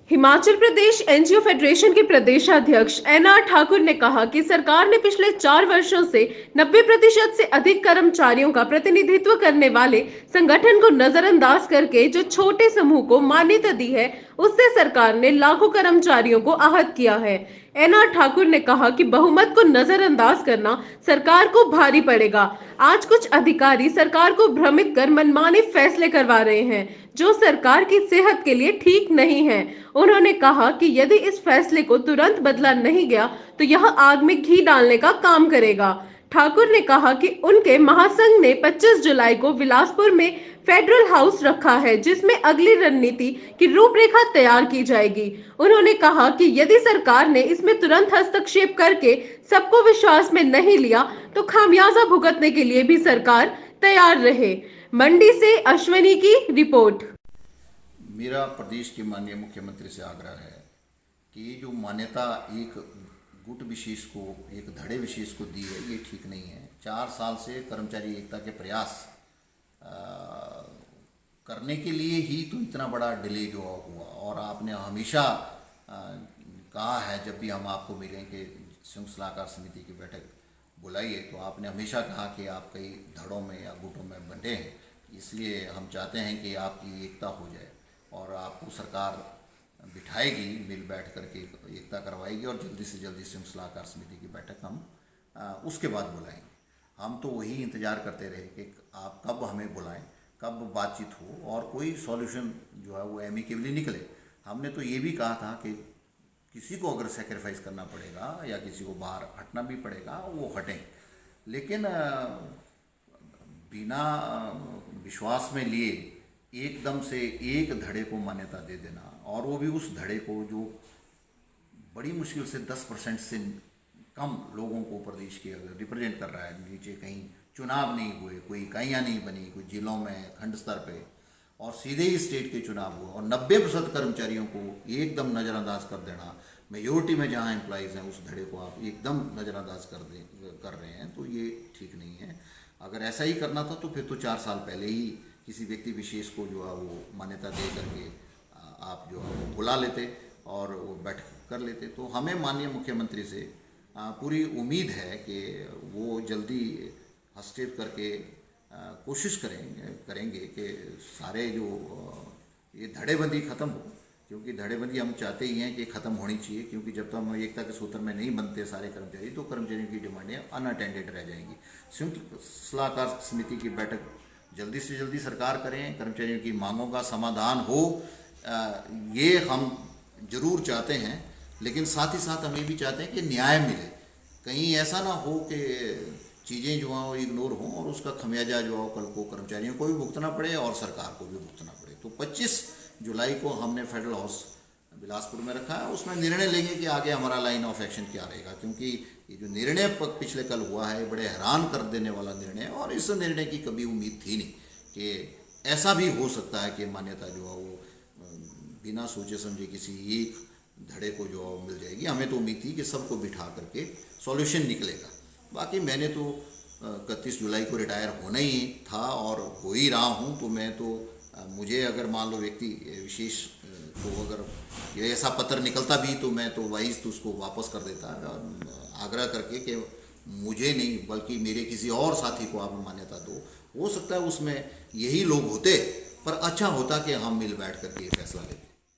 Himachal Pradesh NGO federation के प्रदेशाध्यक्ष NR Thakur ने कहा कि सरकार ने पिछले 4 वर्षों से 90% से अधिक कर्मचारियों का प्रतिनिधित्व करने वाले संगठन को नजरअंदाज करके जो छोटे समूह को मान्यता दी है, उससे सरकार ने लाखों कर्मचारियों को आहत किया है। एनआर ठाकुर ने कहा कि बहुमत को नजरअंदाज करना सरकार को भारी पड़ेगा। आज कुछ अधिकारी सरकार को भ्रमित कर मनमाने फैसले करवा रहे हैं, जो सरकार की सेहत के लिए ठीक नहीं है। उन्होंने कहा कि यदि इस फैसले को तुरंत बदला नहीं गया तो यह आग में घी डालने का काम करेगा। ठाकुर ने कहा कि उनके महासंघ ने 25 जुलाई को बिलासपुर में फेडरल हाउस रखा है, जिसमें अगली रणनीति की रूपरेखा तैयार की जाएगी। उन्होंने कहा कि यदि सरकार ने इसमें तुरंत हस्तक्षेप करके सबको विश्वास में नहीं लिया तो खामियाजा भुगतने के लिए भी सरकार तैयार रहे। मंडी से अश्वनी की रिपोर्ट। मेरा प्रदेश के माननीय मुख्यमंत्री से आग्रह है कि ये जो मान्यता एक गुट विशेष को, एक धड़े विशेष को दी है, ये ठीक नहीं है। 4 साल से कर्मचारी एकता के प्रयास करने के लिए ही तो इतना बड़ा डिले जो हुआ। और आपने हमेशा कहा है, जब भी हम आपको मिलें कि संयुक्त सलाहकार समिति की बैठक बुलाइए, तो आपने हमेशा कहा कि आप कई धड़ों में या गुटों में बंटे हैं, इसलिए हम चाहते हैं कि आपकी एकता हो जाए और आपको सरकार बिठाएगी, मिल बैठ करके एकता करवाएगी और जल्दी से जल्दी संयुक्त सलाहकार समिति की बैठक हम उसके बाद बुलाएंगे। हम तो वही इंतज़ार करते रहे कि आप कब हमें बुलाएं, कब बातचीत हो और कोई सॉल्यूशन जो है वो एमिकेबली निकले। हमने तो ये भी कहा था कि किसी को अगर सेक्रीफाइस करना पड़ेगा या किसी को बाहर हटना भी पड़ेगा, वो हटें, लेकिन बिना विश्वास में लिए एकदम से एक धड़े को मान्यता दे देना, और वो भी उस धड़े को जो बड़ी मुश्किल से 10% से कम लोगों को प्रदेश के अगर रिप्रेजेंट कर रहा है। नीचे कहीं चुनाव नहीं हुए, कोई इकाइयाँ नहीं बनी, कोई जिलों में खंड स्तर पे, और सीधे ही स्टेट के चुनाव हुए और 90% कर्मचारियों को एकदम नज़रअंदाज कर देना, मेजोरिटी में जहाँ एम्प्लॉइज़ हैं उस धड़े को आप एकदम नज़रअंदाज कर रहे हैं, तो ये ठीक नहीं है। अगर ऐसा ही करना था तो फिर तो 4 साल पहले ही किसी व्यक्ति विशेष को जो है वो मान्यता दे करके आप जो है वो बुला लेते और वो बैठक कर लेते। तो हमें माननीय मुख्यमंत्री से पूरी उम्मीद है कि वो जल्दी हस्तक्षेप करके कोशिश करेंगे कि सारे जो ये धड़ेबंदी ख़त्म हो, क्योंकि धड़ेबंदी हम चाहते ही हैं कि ख़त्म होनी चाहिए, क्योंकि जब तक हम एकता के सूत्र में नहीं बनते सारे कर्मचारी, तो कर्मचारियों की डिमांडें अनअटेंडेड रह जाएंगी। संयुक्त सलाहकार समिति की बैठक जल्दी से जल्दी सरकार करें, कर्मचारियों की मांगों का समाधान हो, ये हम जरूर चाहते हैं, लेकिन साथ ही साथ हम ये भी चाहते हैं कि न्याय मिले। कहीं ऐसा ना हो कि चीज़ें जो हैं वो इग्नोर हों और उसका खमियाजा जो है कल को कर्मचारियों को भी भुगतना पड़े और सरकार को भी भुगतना पड़े। तो 25 जुलाई को हमने फेडरल हाउस बिलासपुर में रखा है, उसमें निर्णय लेंगे कि आगे हमारा लाइन ऑफ एक्शन क्या रहेगा, क्योंकि ये जो निर्णय पिछले कल हुआ है बड़े हैरान कर देने वाला निर्णय, और इस निर्णय की कभी उम्मीद थी नहीं कि ऐसा भी हो सकता है कि मान्यता जो है वो बिना सोचे समझे किसी एक धड़े को जो मिल जाएगी। हमें तो उम्मीद थी कि सबको बिठा करके सॉल्यूशन निकलेगा। बाकी मैंने तो 31 जुलाई को रिटायर होना ही था और हो ही रहा हूँ, तो मैं तो मुझे अगर मान लो व्यक्ति विशेष को अगर ये ऐसा पत्र निकलता भी तो मैं तो वाइज तो उसको वापस कर देता, आग्रह करके कि मुझे नहीं बल्कि मेरे किसी और साथी को आप मान्यता दो। हो सकता है उसमें यही लोग होते, पर अच्छा होता कि हम मिल बैठ करके ये फैसला लेते।